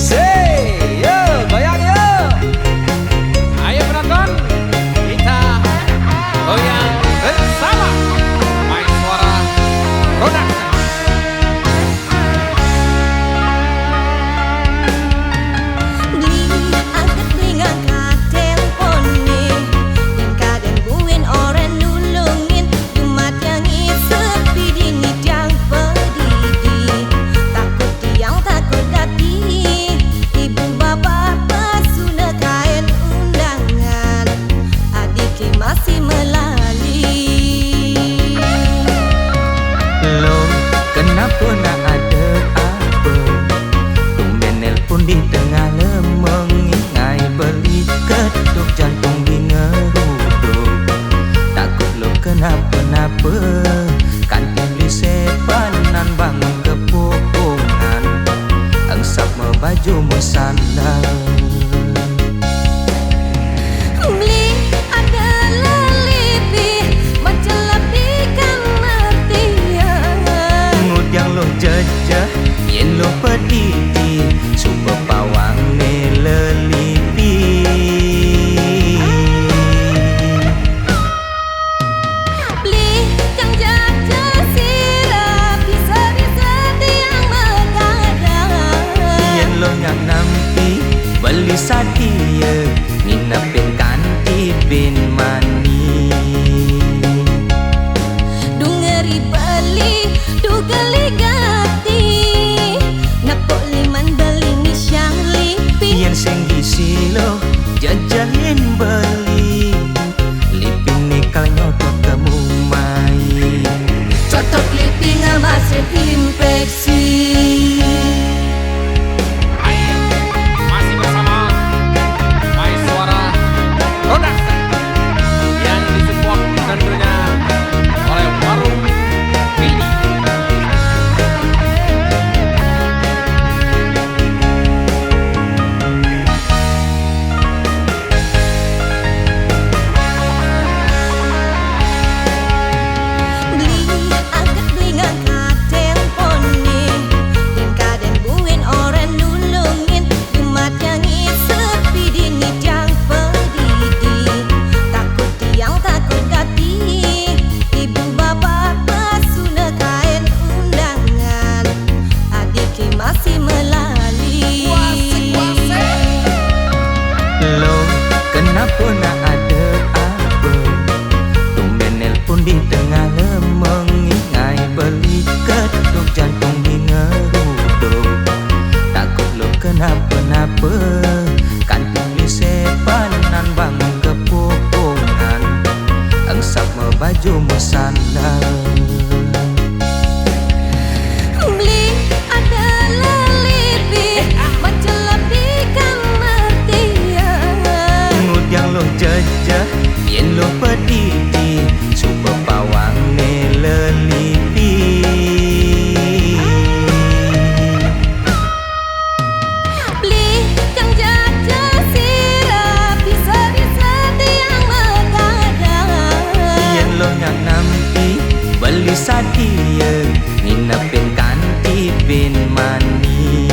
Say, yo, goyang yo. Ayo penonton, kita goyang bersama. Main suara production. Kenapa nak ada apa? Tumben nelpon di tengah lemeng, ingai beli ketuk jantung di ngeruduk. Takut lo kenapa-napa, kantin beli sepanan bangun kepokongan, angsap me baju me sandal. Jejah yen lo pedidi supa pawang ne lelipi. Beli yang jajah sirap bisa-bisa tiang begadang. Yen lo yang nampi beli sadia nginepin kanti bin mani. Dungeri beli du geli gati napok liman beli ni syang lipi. Yen sing silo jajahin beli lipin ni kal nyotot kamu mai. Cotok lipi ngamasin infeksi. Masih bersama main suara production yang disupport tentunya oleh Warung Willy. Kenapa nak ada apa? Tumben nelpon di tengah lemeng, ingai beli ketuk jantung di ngeruduk. Takut lo kenapa-napa, kantin beli sepanan bangun kepokongan, angsap me baju me sandal. Jejah yen lo pedidi supa pawang ne lelipi. Beli yang jajah sirap bisa-bisa tiang begadang. Yen lo yang nampi beli sadia nginepin kanti bin mani.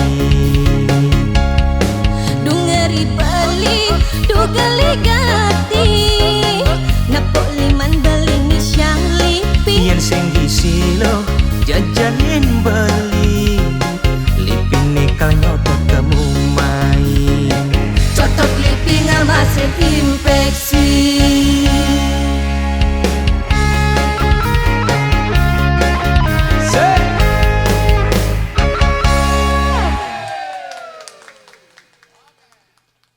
Dungeri beli du geli gati napok liman beli ni syang lipi. Yen sing silo jajahin beli lipin ni kal nyotot kamu mai. Cotok lipi ngamasin infeksi.